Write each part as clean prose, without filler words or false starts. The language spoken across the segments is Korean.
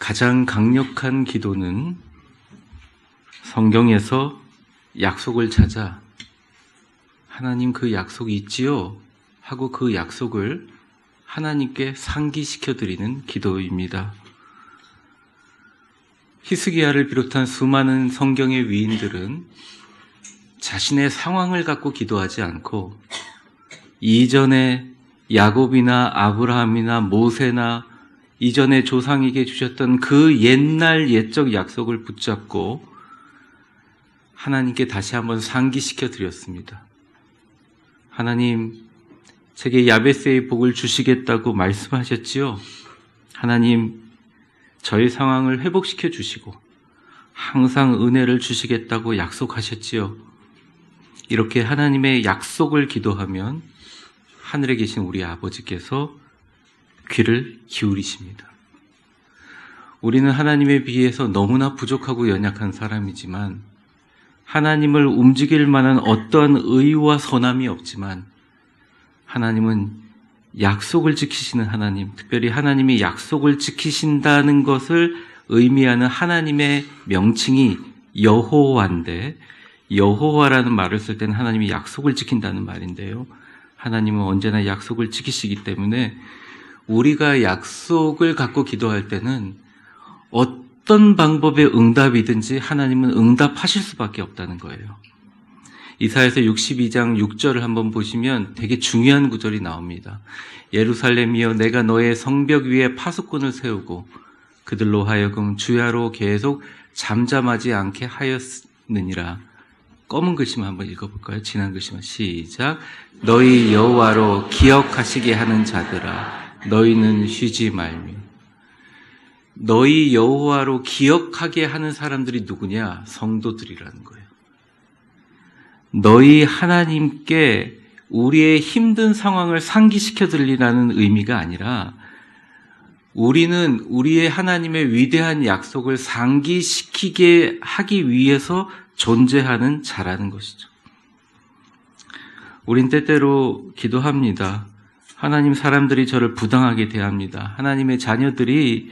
가장 강력한 기도는 성경에서 약속을 찾아 하나님 그 약속이 있지요? 하고 그 약속을 하나님께 상기시켜 드리는 기도입니다. 히스기야를 비롯한 수많은 성경의 위인들은 자신의 상황을 갖고 기도하지 않고 이전에 야곱이나 아브라함이나 모세나 이전에 조상에게 주셨던 그 옛날 옛적 약속을 붙잡고 하나님께 다시 한번 상기시켜 드렸습니다. 하나님, 제게 야베스의 복을 주시겠다고 말씀하셨지요? 하나님, 저의 상황을 회복시켜 주시고 항상 은혜를 주시겠다고 약속하셨지요? 이렇게 하나님의 약속을 기도하면 하늘에 계신 우리 아버지께서 귀를 기울이십니다. 우리는 하나님에 비해서 너무나 부족하고 연약한 사람이지만 하나님을 움직일 만한 어떠한 의와 선함이 없지만 하나님은 약속을 지키시는 하나님, 특별히 하나님이 약속을 지키신다는 것을 의미하는 하나님의 명칭이 여호와인데, 여호와라는 말을 쓸 때는 하나님이 약속을 지킨다는 말인데요. 하나님은 언제나 약속을 지키시기 때문에 우리가 약속을 갖고 기도할 때는 어떤 방법의 응답이든지 하나님은 응답하실 수밖에 없다는 거예요. 이사야서 62장 6절을 한번 보시면 되게 중요한 구절이 나옵니다. 예루살렘이여, 내가 너의 성벽 위에 파수꾼을 세우고 그들로 하여금 주야로 계속 잠잠하지 않게 하였느니라. 검은 글씨만 한번 읽어볼까요? 진한 글씨만. 시작. 너희 여호와로 기억하시게 하는 자들아, 너희는 쉬지 말며. 너희 여호와로 기억하게 하는 사람들이 누구냐? 성도들이라는 거예요. 너희 하나님께 우리의 힘든 상황을 상기시켜 드리라는 의미가 아니라 우리는 우리의 하나님의 위대한 약속을 상기시키게 하기 위해서 존재하는 자라는 것이죠. 우린 때때로 기도합니다. 하나님, 사람들이 저를 부당하게 대합니다. 하나님의 자녀들이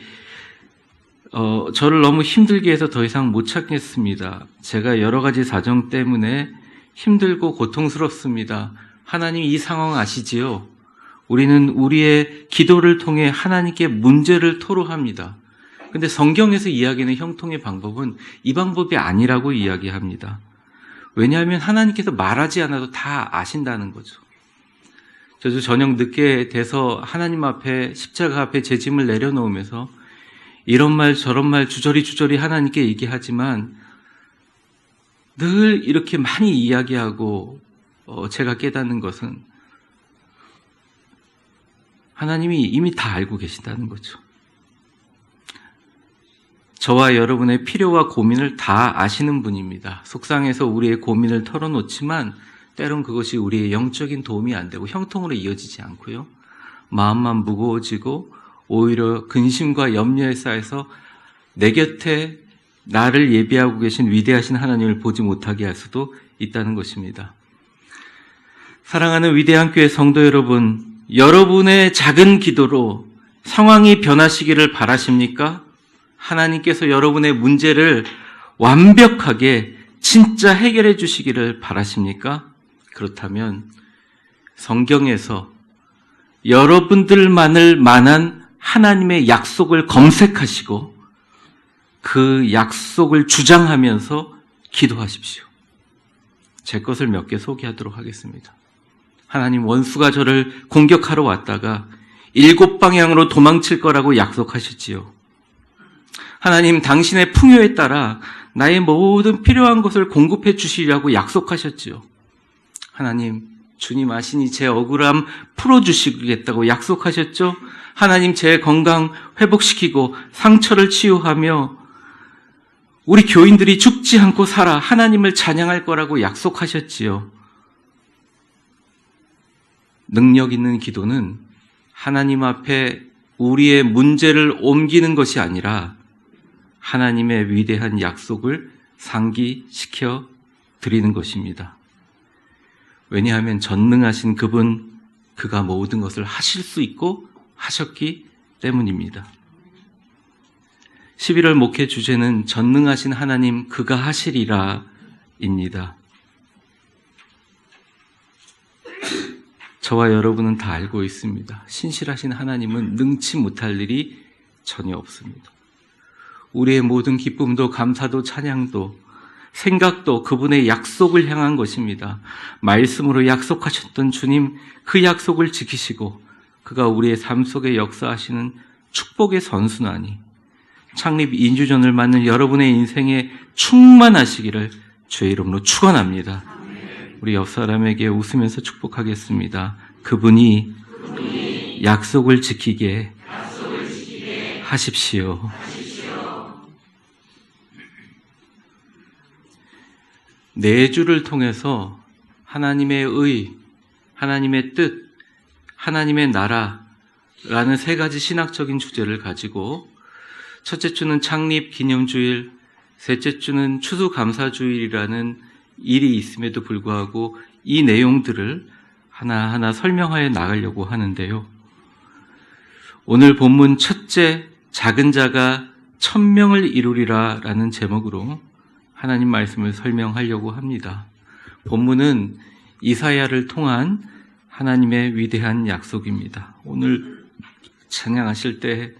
저를 너무 힘들게 해서 더 이상 못 찾겠습니다. 제가 여러 가지 사정 때문에 힘들고 고통스럽습니다. 하나님, 이 상황 아시지요? 우리는 우리의 기도를 통해 하나님께 문제를 토로합니다. 근데 성경에서 이야기하는 형통의 방법은 이 방법이 아니라고 이야기합니다. 왜냐하면 하나님께서 말하지 않아도 다 아신다는 거죠. 저도 저녁 늦게 돼서 하나님 앞에, 십자가 앞에 제 짐을 내려놓으면서 이런 말 저런 말 주저리 하나님께 얘기하지만 늘 이렇게 많이 이야기하고 제가 깨닫는 것은 하나님이 이미 다 알고 계신다는 거죠. 저와 여러분의 필요와 고민을 다 아시는 분입니다. 속상해서 우리의 고민을 털어놓지만 때론 그것이 우리의 영적인 도움이 안 되고 형통으로 이어지지 않고요. 마음만 무거워지고 오히려 근심과 염려에 쌓여서 내 곁에 나를 예비하고 계신 위대하신 하나님을 보지 못하게 할 수도 있다는 것입니다. 사랑하는 위대한 교회 성도 여러분, 여러분의 작은 기도로 상황이 변하시기를 바라십니까? 하나님께서 여러분의 문제를 완벽하게 진짜 해결해 주시기를 바라십니까? 그렇다면 성경에서 여러분들만을 만한 하나님의 약속을 검색하시고 그 약속을 주장하면서 기도하십시오. 제 것을 몇 개 소개하도록 하겠습니다. 하나님, 원수가 저를 공격하러 왔다가 7방향으로 도망칠 거라고 약속하셨지요. 하나님, 당신의 풍요에 따라 나의 모든 필요한 것을 공급해 주시려고 약속하셨지요. 하나님, 주님 아시니 제 억울함 풀어주시겠다고 약속하셨죠? 하나님, 제 건강 회복시키고 상처를 치유하며 우리 교인들이 죽지 않고 살아 하나님을 찬양할 거라고 약속하셨지요. 능력 있는 기도는 하나님 앞에 우리의 문제를 옮기는 것이 아니라 하나님의 위대한 약속을 상기시켜 드리는 것입니다. 왜냐하면 전능하신 그분, 그가 모든 것을 하실 수 있고 하셨기 때문입니다. 11월 목회 주제는 전능하신 하나님 그가 하시리라 입니다. 저와 여러분은 다 알고 있습니다. 신실하신 하나님은 능치 못할 일이 전혀 없습니다. 우리의 모든 기쁨도 감사도 찬양도 생각도 그분의 약속을 향한 것입니다. 말씀으로 약속하셨던 주님, 그 약속을 지키시고 그가 우리의 삶 속에 역사하시는 축복의 선순환이 창립 2주년을 맞는 여러분의 인생에 충만하시기를 주의 이름으로 축원합니다. 우리 옆 사람에게 웃으면서 축복하겠습니다. 그분이 약속을 지키게 하십시오. 네 주를 통해서 하나님의 의, 하나님의 뜻, 하나님의 나라라는 세 가지 신학적인 주제를 가지고 첫째 주는 창립 기념주일, 셋째 주는 추수감사주일이라는 일이 있음에도 불구하고 이 내용들을 하나하나 설명하여 나가려고 하는데요. 오늘 본문 첫째 작은 자가 1000명을 이루리라 라는 제목으로 하나님 말씀을 설명하려고 합니다. 본문은 이사야를 통한 하나님의 위대한 약속입니다. 오늘 찬양하실 때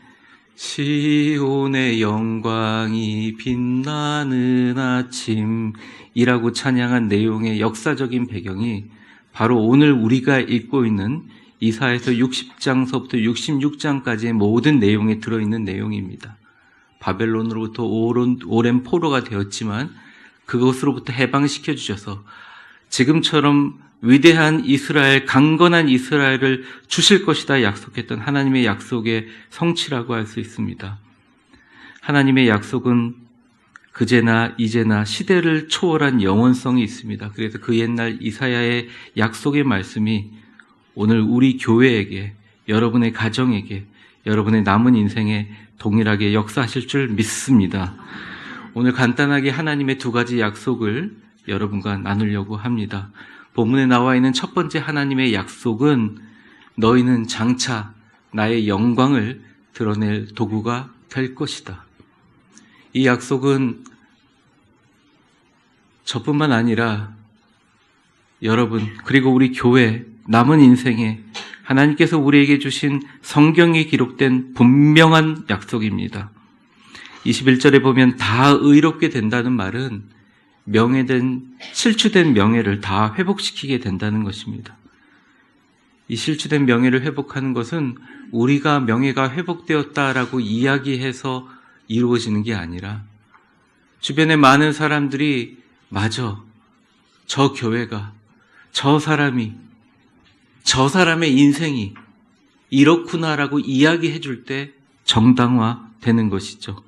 시온의 영광이 빛나는 아침이라고 찬양한 내용의 역사적인 배경이 바로 오늘 우리가 읽고 있는 이사야서 60장서부터 66장까지의 모든 내용에 들어있는 내용입니다. 바벨론으로부터 오랜 포로가 되었지만 그것으로부터 해방시켜 주셔서 지금처럼 위대한 이스라엘, 강건한 이스라엘을 주실 것이다 약속했던 하나님의 약속의 성취라고 할 수 있습니다. 하나님의 약속은 그제나 이제나 시대를 초월한 영원성이 있습니다. 그래서 그 옛날 이사야의 약속의 말씀이 오늘 우리 교회에게, 여러분의 가정에게, 여러분의 남은 인생에 동일하게 역사하실 줄 믿습니다. 오늘 간단하게 하나님의 두 가지 약속을 여러분과 나누려고 합니다. 본문에 나와 있는 첫 번째 하나님의 약속은 너희는 장차 나의 영광을 드러낼 도구가 될 것이다. 이 약속은 저뿐만 아니라 여러분 그리고 우리 교회 남은 인생에 하나님께서 우리에게 주신 성경에 기록된 분명한 약속입니다. 21절에 보면 다 의롭게 된다는 말은 실추된 명예를 다 회복시키게 된다는 것입니다. 이 실추된 명예를 회복하는 것은 우리가 명예가 회복되었다라고 이야기해서 이루어지는 게 아니라 주변에 많은 사람들이 맞아, 저 교회가, 저 사람이, 저 사람의 인생이 이렇구나라고 이야기해 줄 때 정당화되는 것이죠.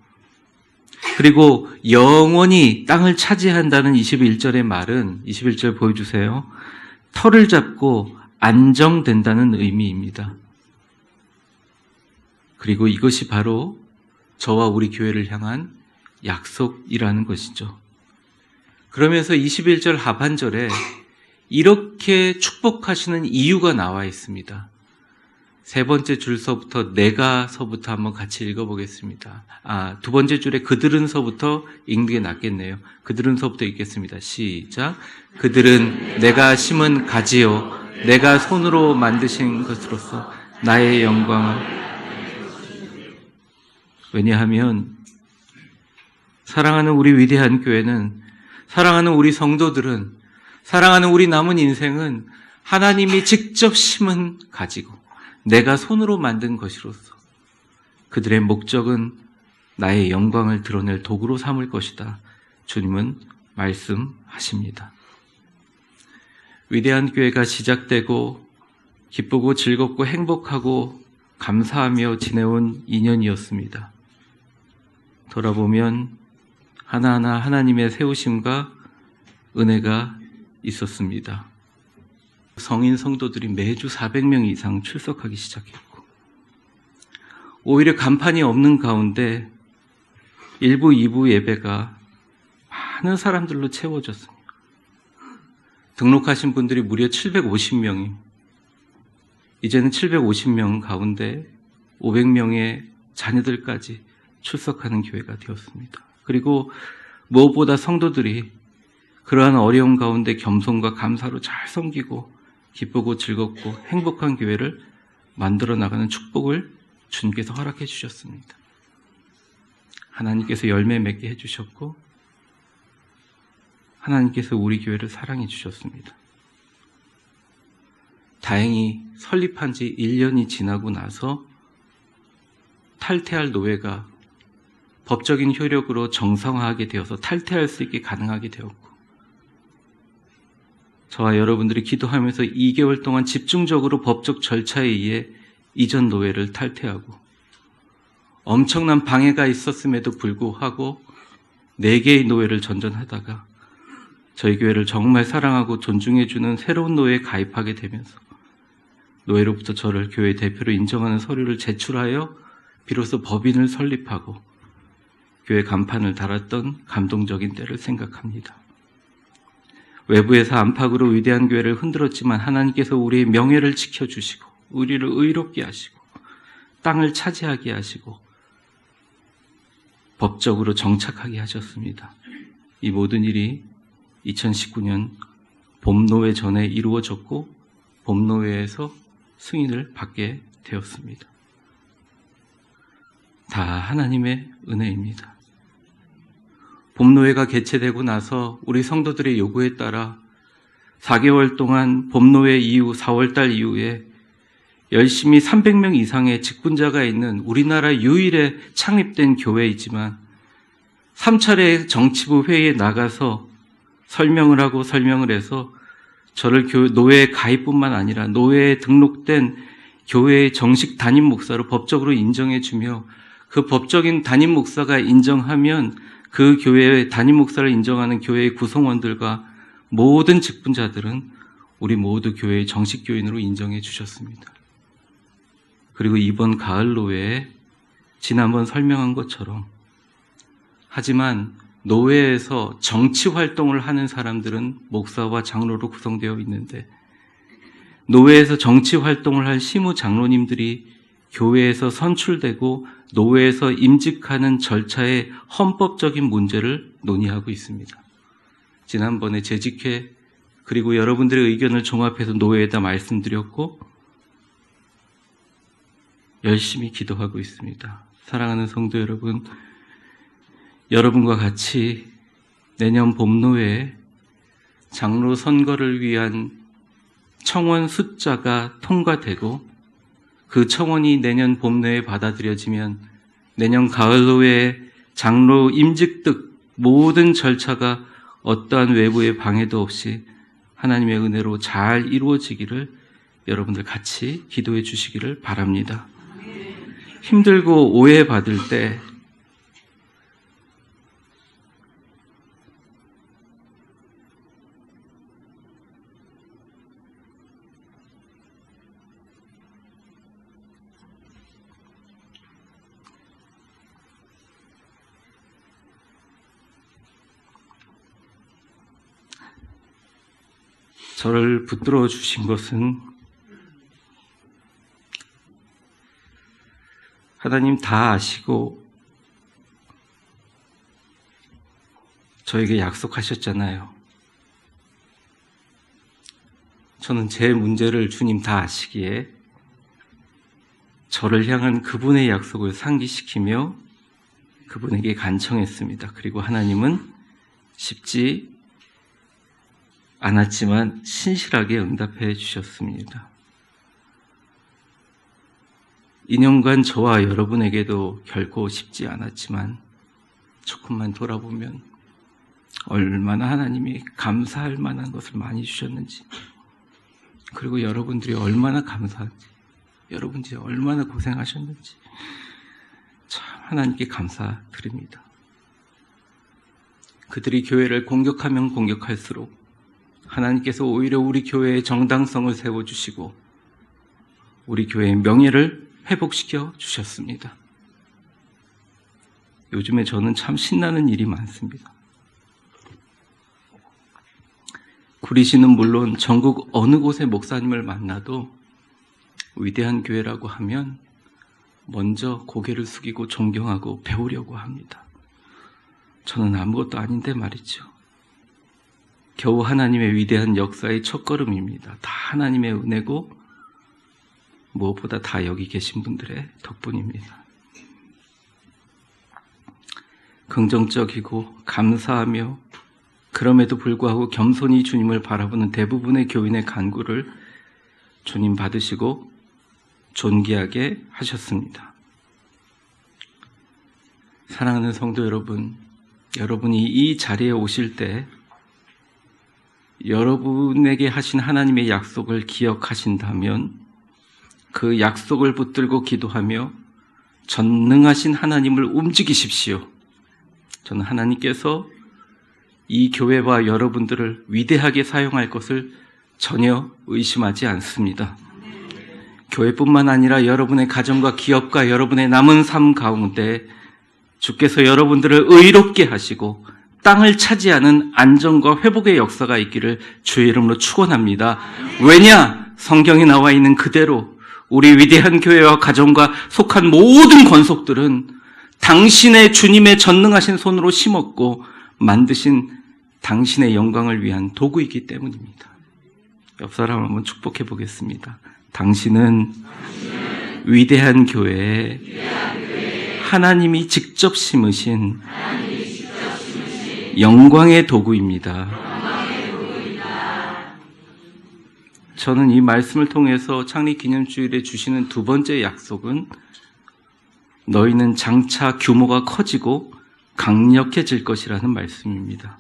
그리고 영원히 땅을 차지한다는 21절의 말은 21절 보여주세요. 털을 잡고 안정된다는 의미입니다. 그리고 이것이 바로 저와 우리 교회를 향한 약속이라는 것이죠. 그러면서 21절 하반절에 이렇게 축복하시는 이유가 나와 있습니다. 세 번째 줄서부터 내가서부터 한번 같이 읽어보겠습니다. 두 번째 줄에 그들은서부터 읽는 게 낫겠네요. 그들은서부터 읽겠습니다. 시작. 그들은 내가 심은 가지요 내가 손으로 만드신 것으로서 나의 영광을. 왜냐하면 사랑하는 우리 위대한 교회는, 사랑하는 우리 성도들은, 사랑하는 우리 남은 인생은 하나님이 직접 심은 가지고 내가 손으로 만든 것이로서 그들의 목적은 나의 영광을 드러낼 도구로 삼을 것이다. 주님은 말씀하십니다. 위대한 교회가 시작되고 기쁘고 즐겁고 행복하고 감사하며 지내온 2년이었습니다. 돌아보면 하나하나 하나님의 세우심과 은혜가 있었습니다. 성인 성도들이 매주 400명 이상 출석하기 시작했고, 오히려 간판이 없는 가운데 1부, 2부 예배가 많은 사람들로 채워졌습니다. 등록하신 분들이 무려 750명이, 이제는 750명 가운데 500명의 자녀들까지 출석하는 교회가 되었습니다. 그리고 무엇보다 성도들이 그러한 어려움 가운데 겸손과 감사로 잘 섬기고 기쁘고 즐겁고 행복한 교회를 만들어 나가는 축복을 주님께서 허락해 주셨습니다. 하나님께서 열매 맺게 해주셨고 하나님께서 우리 교회를 사랑해 주셨습니다. 다행히 설립한 지 1년이 지나고 나서 탈퇴할 노회가 법적인 효력으로 정상화하게 되어서 탈퇴할 수 있게 가능하게 되었고 저와 여러분들이 기도하면서 2개월 동안 집중적으로 법적 절차에 의해 이전 노회를 탈퇴하고 엄청난 방해가 있었음에도 불구하고 4개의 노회를 전전하다가 저희 교회를 정말 사랑하고 존중해주는 새로운 노회에 가입하게 되면서 노회로부터 저를 교회 대표로 인정하는 서류를 제출하여 비로소 법인을 설립하고 교회 간판을 달았던 감동적인 때를 생각합니다. 외부에서 안팎으로 위대한 교회를 흔들었지만 하나님께서 우리의 명예를 지켜주시고 우리를 의롭게 하시고 땅을 차지하게 하시고 법적으로 정착하게 하셨습니다. 이 모든 일이 2019년 봄노회 전에 이루어졌고 봄노회에서 승인을 받게 되었습니다. 다 하나님의 은혜입니다. 봄노회가 개최되고 나서 우리 성도들의 요구에 따라 4개월 동안 봄노회 이후 4월달 이후에 열심히 300명 이상의 직분자가 있는 우리나라 유일의 창립된 교회이지만 3차례 정치부 회의에 나가서 설명을 하고 설명을 해서 저를 노회에 가입뿐만 아니라 노회에 등록된 교회의 정식 담임 목사로 법적으로 인정해주며 그 법적인 담임 목사가 인정하면 그 교회의 담임 목사를 인정하는 교회의 구성원들과 모든 직분자들은 우리 모두 교회의 정식 교인으로 인정해 주셨습니다. 그리고 이번 가을 노회에 지난번 설명한 것처럼 하지만 노회에서 정치 활동을 하는 사람들은 목사와 장로로 구성되어 있는데 노회에서 정치 활동을 할 시무 장로님들이 교회에서 선출되고 노회에서 임직하는 절차의 헌법적인 문제를 논의하고 있습니다. 지난번에 재직회 그리고 여러분들의 의견을 종합해서 노회에다 말씀드렸고 열심히 기도하고 있습니다. 사랑하는 성도 여러분, 여러분과 같이 내년 봄노회에 장로 선거를 위한 청원 숫자가 통과되고 그 청원이 내년 봄노회에 받아들여지면 내년 가을노회에 장로 임직 등 모든 절차가 어떠한 외부의 방해도 없이 하나님의 은혜로 잘 이루어지기를 여러분들 같이 기도해 주시기를 바랍니다. 힘들고 오해받을 때 저를 붙들어 주신 것은 하나님 다 아시고 저에게 약속하셨잖아요. 저는 제 문제를 주님 다 아시기에 저를 향한 그분의 약속을 상기시키며 그분에게 간청했습니다. 그리고 하나님은 쉽지 않았지만 신실하게 응답해 주셨습니다. 2년간 저와 여러분에게도 결코 쉽지 않았지만 조금만 돌아보면 얼마나 하나님이 감사할 만한 것을 많이 주셨는지, 그리고 여러분들이 얼마나 감사한지, 여러분들이 얼마나 고생하셨는지 참 하나님께 감사드립니다. 그들이 교회를 공격하면 공격할수록 하나님께서 오히려 우리 교회의 정당성을 세워주시고 우리 교회의 명예를 회복시켜 주셨습니다. 요즘에 저는 참 신나는 일이 많습니다. 구리시는 물론 전국 어느 곳의 목사님을 만나도 위대한 교회라고 하면 먼저 고개를 숙이고 존경하고 배우려고 합니다. 저는 아무것도 아닌데 말이죠. 겨우 하나님의 위대한 역사의 첫걸음입니다. 다 하나님의 은혜고 무엇보다 다 여기 계신 분들의 덕분입니다. 긍정적이고 감사하며 그럼에도 불구하고 겸손히 주님을 바라보는 대부분의 교인의 간구를 주님 받으시고 존귀하게 하셨습니다. 사랑하는 성도 여러분, 여러분이 이 자리에 오실 때 여러분에게 하신 하나님의 약속을 기억하신다면 그 약속을 붙들고 기도하며 전능하신 하나님을 움직이십시오. 저는 하나님께서 이 교회와 여러분들을 위대하게 사용할 것을 전혀 의심하지 않습니다. 교회뿐만 아니라 여러분의 가정과 기업과 여러분의 남은 삶 가운데 주께서 여러분들을 의롭게 하시고 땅을 차지하는 안정과 회복의 역사가 있기를 주의 이름으로 축원합니다. 왜냐? 성경에 나와 있는 그대로 우리 위대한 교회와 가정과 속한 모든 권속들은 당신의 주님의 전능하신 손으로 심었고 만드신 당신의 영광을 위한 도구이기 때문입니다. 옆 사람 한번 축복해 보겠습니다. 당신은 위대한 교회에 하나님이 직접 심으신 영광의 도구입니다. 저는 이 말씀을 통해서 창립기념주일에 주시는 두 번째 약속은 너희는 장차 규모가 커지고 강력해질 것이라는 말씀입니다.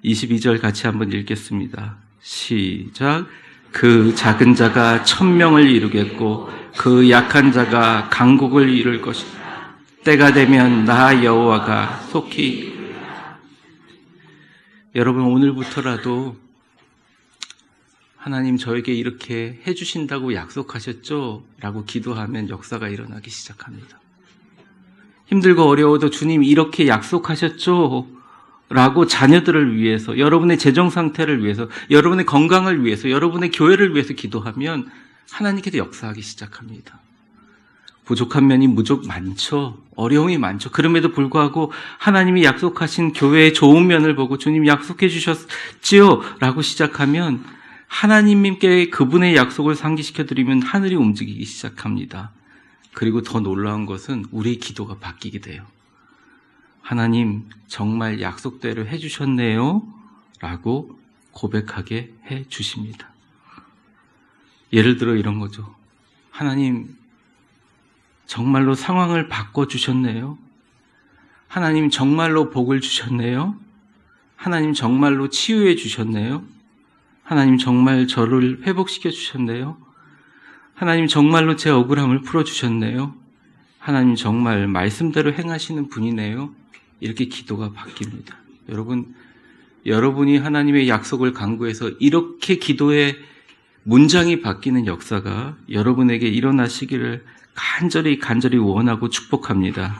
22절 같이 한번 읽겠습니다. 시작. 그 작은 자가 1000명을 이루겠고 그 약한 자가 강국을 이룰 것이다. 때가 되면 나 여호와가 속히. 여러분, 오늘부터라도 하나님 저에게 이렇게 해주신다고 약속하셨죠? 라고 기도하면 역사가 일어나기 시작합니다. 힘들고 어려워도 주님 이렇게 약속하셨죠? 라고 자녀들을 위해서, 여러분의 재정 상태를 위해서, 여러분의 건강을 위해서, 여러분의 교회를 위해서 기도하면 하나님께서 역사하기 시작합니다. 부족한 면이 무척 많죠. 어려움이 많죠. 그럼에도 불구하고 하나님이 약속하신 교회의 좋은 면을 보고 주님 약속해 주셨지요? 라고 시작하면 하나님께 그분의 약속을 상기시켜드리면 하늘이 움직이기 시작합니다. 그리고 더 놀라운 것은 우리의 기도가 바뀌게 돼요. 하나님 정말 약속대로 해주셨네요 라고 고백하게 해주십니다. 예를 들어 이런 거죠. 하나님 정말로 상황을 바꿔주셨네요. 하나님 정말로 복을 주셨네요. 하나님 정말로 치유해 주셨네요. 하나님 정말 저를 회복시켜 주셨네요. 하나님 정말로 제 억울함을 풀어주셨네요. 하나님 정말 말씀대로 행하시는 분이네요. 이렇게 기도가 바뀝니다. 여러분, 여러분이 하나님의 약속을 간구해서 이렇게 기도의 문장이 바뀌는 역사가 여러분에게 일어나시기를 간절히 원하고 축복합니다.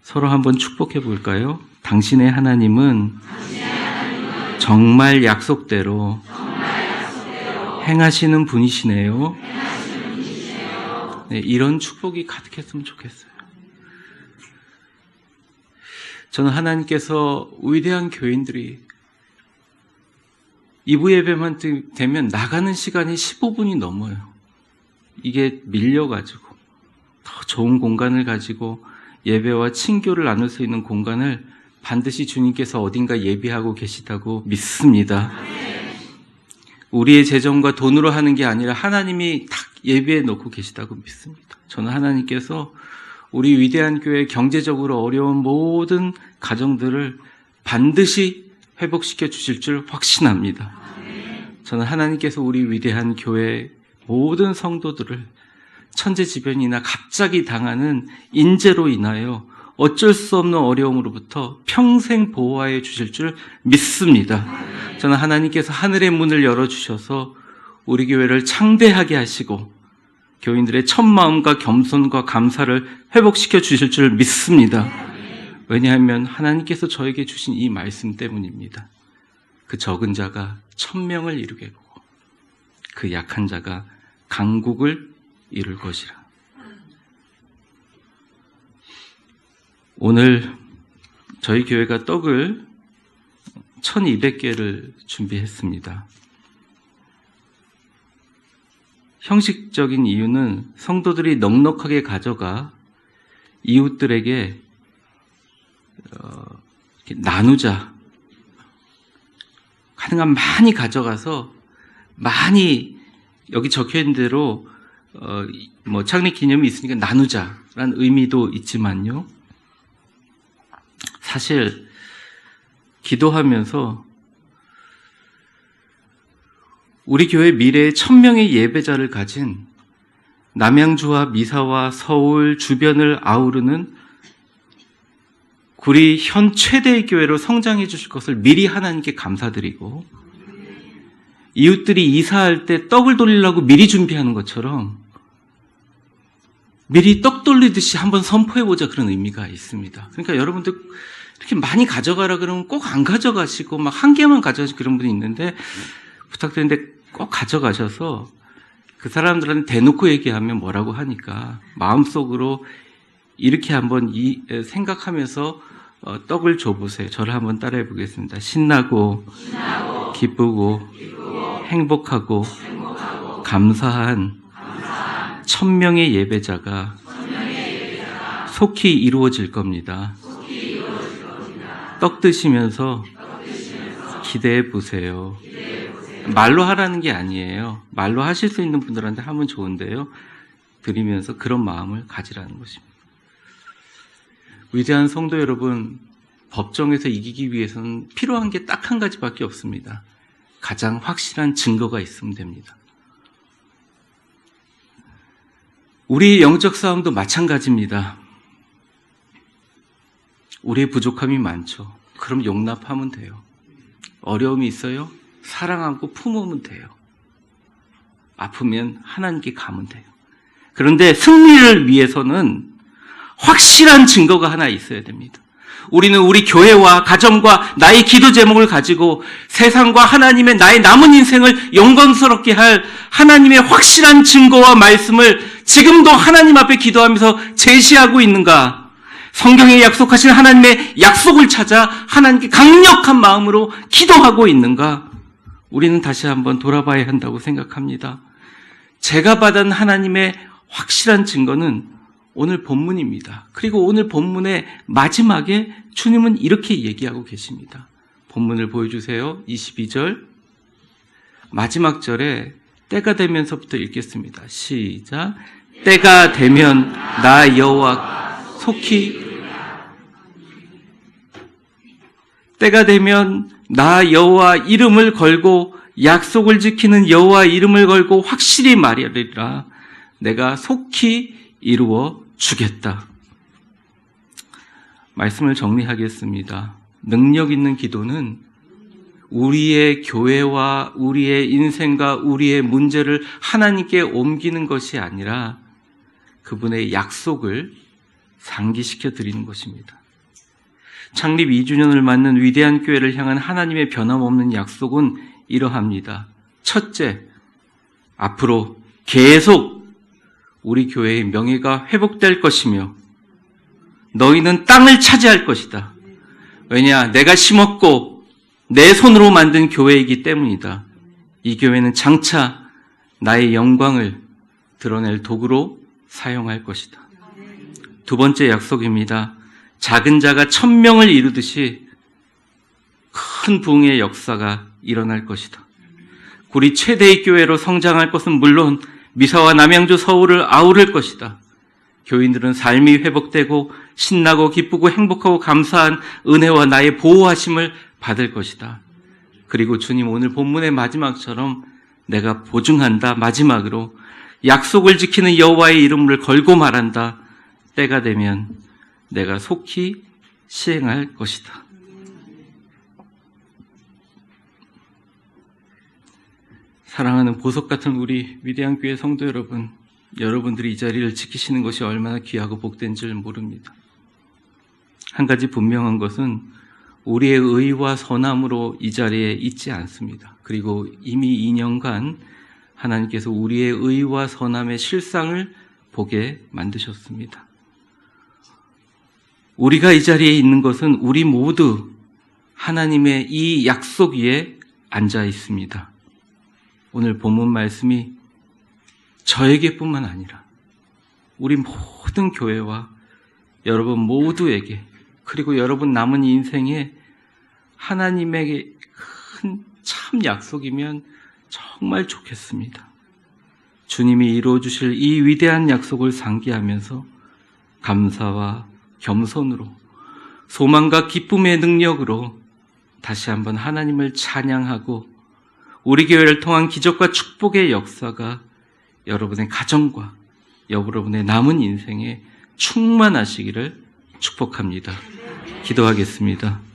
서로 한번 축복해 볼까요? 당신의 하나님은 정말 약속대로 행하시는 분이시네요. 네, 이런 축복이 가득했으면 좋겠어요. 저는 하나님께서 위대한 교인들이 2부 예배만 되면 나가는 시간이 15분이 넘어요. 이게 밀려가지고 더 좋은 공간을 가지고 예배와 친교를 나눌 수 있는 공간을 반드시 주님께서 어딘가 예비하고 계시다고 믿습니다. 우리의 재정과 돈으로 하는 게 아니라 하나님이 딱 예비해 놓고 계시다고 믿습니다. 저는 하나님께서 우리 위대한 교회 경제적으로 어려운 모든 가정들을 반드시 회복시켜 주실 줄 확신합니다. 저는 하나님께서 우리 위대한 교회 모든 성도들을 천재지변이나 갑자기 당하는 인재로 인하여 어쩔 수 없는 어려움으로부터 평생 보호하여 주실 줄 믿습니다. 저는 하나님께서 하늘의 문을 열어주셔서 우리 교회를 창대하게 하시고 교인들의 첫마음과 겸손과 감사를 회복시켜 주실 줄 믿습니다. 왜냐하면 하나님께서 저에게 주신 이 말씀 때문입니다. 그 적은 자가 1000명을 이루겠고 그 약한 자가 강국을 이룰 것이라. 오늘 저희 교회가 떡을 1200개를 준비했습니다. 형식적인 이유는 성도들이 넉넉하게 가져가 이웃들에게 이렇게 나누자. 가능한 많이 가져가서 많이 여기 적혀있는 대로 창립 기념이 있으니까 나누자라는 의미도 있지만요. 사실 기도하면서 우리 교회 미래에 1000명의 예배자를 가진 남양주와 미사와 서울 주변을 아우르는 우리 현 최대의 교회로 성장해 주실 것을 미리 하나님께 감사드리고, 이웃들이 이사할 때 떡을 돌리려고 미리 준비하는 것처럼 미리 떡 돌리듯이 한번 선포해보자, 그런 의미가 있습니다. 그러니까 여러분들 이렇게 많이 가져가라 그러면 꼭 안 가져가시고 막 한 개만 가져가시고 그런 분이 있는데, 부탁드리는데 꼭 가져가셔서 그 사람들한테 대놓고 얘기하면 뭐라고 하니까 마음속으로 이렇게 한번 생각하면서 떡을 줘보세요. 저를 한번 따라해 보겠습니다. 신나고 기쁘고 행복하고 감사한 1000명의 예배자가 속히 이루어질 겁니다. 떡 드시면서 기대해 보세요. 말로 하라는 게 아니에요. 말로 하실 수 있는 분들한테 하면 좋은데요. 드리면서 그런 마음을 가지라는 것입니다. 위대한 성도 여러분, 법정에서 이기기 위해서는 필요한 게 딱 한 가지밖에 없습니다. 가장 확실한 증거가 있으면 됩니다. 우리의 영적 싸움도 마찬가지입니다. 우리의 부족함이 많죠. 그럼 용납하면 돼요. 어려움이 있어요? 사랑 안고 품으면 돼요. 아프면 하나님께 가면 돼요. 그런데 승리를 위해서는 확실한 증거가 하나 있어야 됩니다. 우리는 우리 교회와 가정과 나의 기도 제목을 가지고 세상과 하나님의 나의 남은 인생을 영광스럽게 할 하나님의 확실한 증거와 말씀을 지금도 하나님 앞에 기도하면서 제시하고 있는가? 성경에 약속하신 하나님의 약속을 찾아 하나님께 강력한 마음으로 기도하고 있는가? 우리는 다시 한번 돌아봐야 한다고 생각합니다. 제가 받은 하나님의 확실한 증거는 오늘 본문입니다. 그리고 오늘 본문의 마지막에 주님은 이렇게 얘기하고 계십니다. 본문을 보여주세요. 22절 마지막 절에 때가 되면서부터 읽겠습니다. 시작. 때가 되면 나 여호와 속히 때가 되면 나 여호와 이름을 걸고 약속을 지키는 여호와 이름을 걸고 확실히 말하리라. 내가 속히 이루어 주겠다. 말씀을 정리하겠습니다. 능력 있는 기도는 우리의 교회와 우리의 인생과 우리의 문제를 하나님께 옮기는 것이 아니라 그분의 약속을 상기시켜 드리는 것입니다. 창립 2주년을 맞는 위대한 교회를 향한 하나님의 변함없는 약속은 이러합니다. 첫째, 앞으로 계속 우리 교회의 명예가 회복될 것이며 너희는 땅을 차지할 것이다. 왜냐? 내가 심었고 내 손으로 만든 교회이기 때문이다. 이 교회는 장차 나의 영광을 드러낼 도구로 사용할 것이다. 두 번째 약속입니다. 작은 자가 1000명을 이루듯이 큰 부흥의 역사가 일어날 것이다. 우리 최대의 교회로 성장할 것은 물론 미사와 남양주 서울을 아우를 것이다. 교인들은 삶이 회복되고 신나고 기쁘고 행복하고 감사한 은혜와 나의 보호하심을 받을 것이다. 그리고 주님 오늘 본문의 마지막처럼 내가 보증한다. 마지막으로 약속을 지키는 여호와의 이름을 걸고 말한다. 때가 되면 내가 속히 시행할 것이다. 사랑하는 보석 같은 우리 위대한 교회 성도 여러분, 여러분들이 이 자리를 지키시는 것이 얼마나 귀하고 복된 줄 모릅니다. 한 가지 분명한 것은 우리의 의와 선함으로 이 자리에 있지 않습니다. 그리고 이미 2년간 하나님께서 우리의 의와 선함의 실상을 보게 만드셨습니다. 우리가 이 자리에 있는 것은 우리 모두 하나님의 이 약속 위에 앉아 있습니다. 오늘 본문 말씀이 저에게뿐만 아니라 우리 모든 교회와 여러분 모두에게, 그리고 여러분 남은 인생에 하나님에게 큰 참 약속이면 정말 좋겠습니다. 주님이 이루어주실 이 위대한 약속을 상기하면서 감사와 겸손으로, 소망과 기쁨의 능력으로 다시 한번 하나님을 찬양하고 우리 교회를 통한 기적과 축복의 역사가 여러분의 가정과 여러분의 남은 인생에 충만하시기를 축복합니다. 기도하겠습니다.